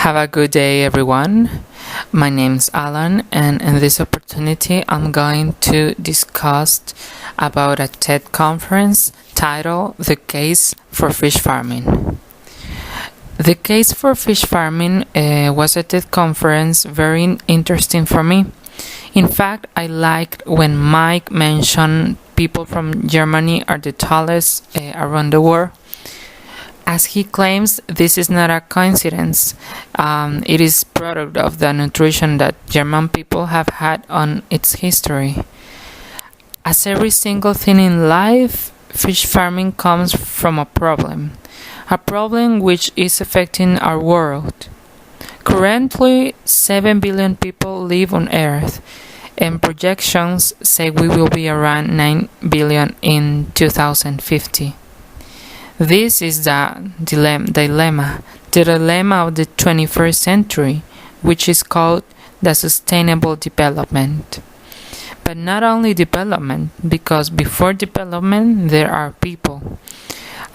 Have a good day, everyone. My name's Allan, and in this opportunity, I'm going to discuss about a TED conference titled "The Case for Fish Farming." The case for fish farming was a TED conference very interesting for me. In fact, I liked when Mike mentioned people from Germany are the tallest around the world. As he claims, this is not a coincidence. It is product of the nutrition that German people have had on its history. As every single thing in life, fish farming comes from a problem which is affecting our world. Currently, 7 billion people live on Earth, and projections say we will be around 9 billion in 2050. This is the dilemma of the 21st century, which is called the sustainable development. But not only development, because before development there are people.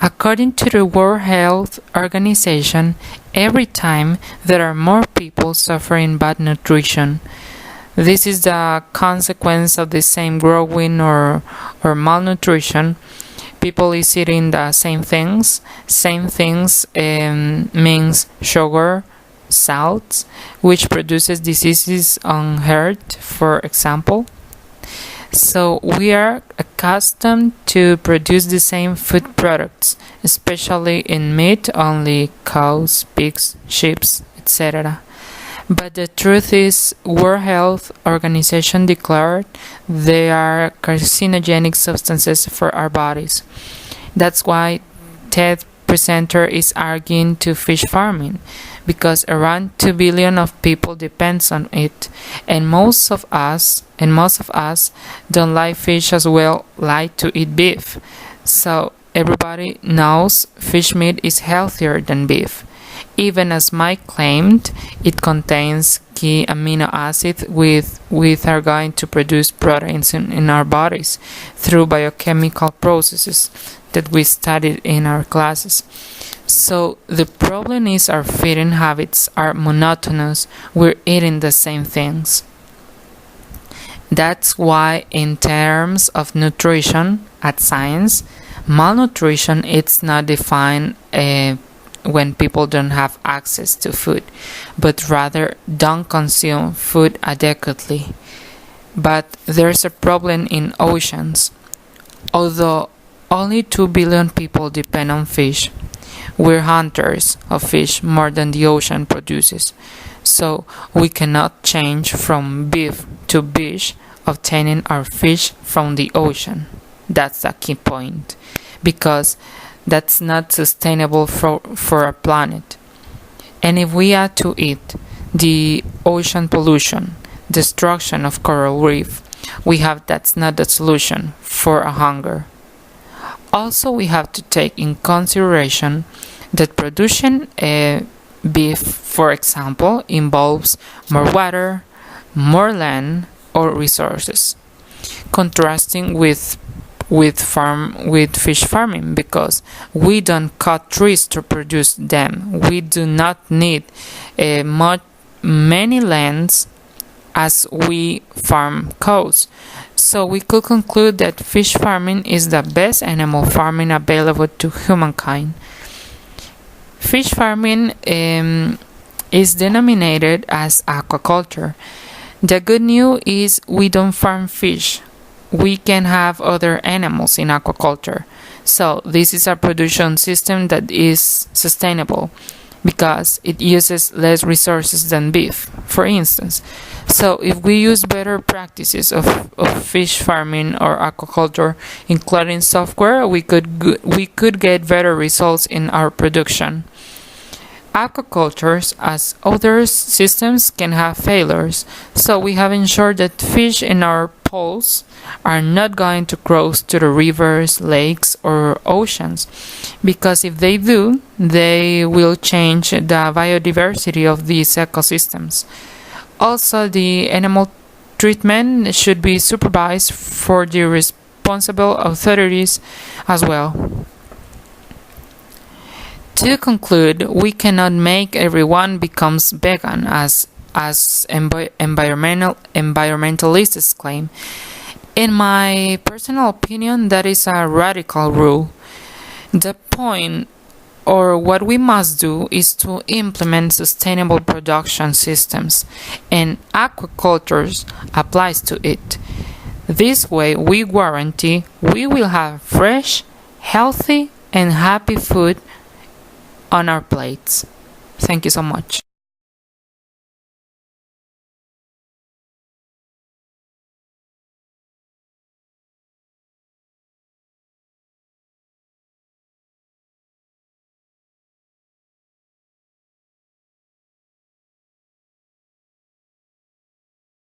According to the World Health Organization, every time there are more people suffering bad nutrition. This is the consequence of the same growing or malnutrition. People is eating the same things. Means sugar, salt, which produces diseases on heart, for example. So we are accustomed to produce the same food products, especially in meat, only cows, pigs, sheep, etc. But the truth is, World Health Organization declared they are carcinogenic substances for our bodies. That's why TED presenter is arguing to fish farming, because around 2 billion of people depends on it, and most of us don't like fish as well like to eat beef. So everybody knows fish meat is healthier than beef. Even as Mike claimed, it contains key amino acids which are going to produce proteins in our bodies through biochemical processes that we studied in our classes. So the problem is our feeding habits are monotonous. We're eating the same things. That's why in terms of nutrition at science, malnutrition is not defined when people don't have access to food, but rather don't consume food adequately. But there's a problem in oceans. Although only 2 billion people depend on fish, we're hunters of fish more than the ocean produces. So we cannot change from beef to fish, obtaining our fish from the ocean. That's the key point, because that's not sustainable for our planet. And if we add to it the ocean pollution, destruction of coral reef, that's not the solution for a hunger. Also, we have to take in consideration that producing beef, for example, involves more water, more land or resources, contrasting with fish farming, because we don't cut trees to produce them. We do not need many lands as we farm cows. So we could conclude that fish farming is the best animal farming available to humankind. Fish farming is denominated as aquaculture. The good news is we don't farm fish. We can have other animals in aquaculture. So this is a production system that is sustainable because it uses less resources than beef, for instance. So if we use better practices of fish farming or aquaculture, including software, we could get better results in our production. Aquacultures, as other systems, can have failures, so we have ensured that fish in our pools are not going to cross to the rivers, lakes, or oceans, because if they do, they will change the biodiversity of these ecosystems. Also, the animal treatment should be supervised for the responsible authorities as well. To conclude, we cannot make everyone becomes vegan as environmentalists claim. In my personal opinion, that is a radical rule. The point, or what we must do, is to implement sustainable production systems, and aquaculture applies to it. This way, we guarantee we will have fresh, healthy, and happy food on our plates. Thank you so much.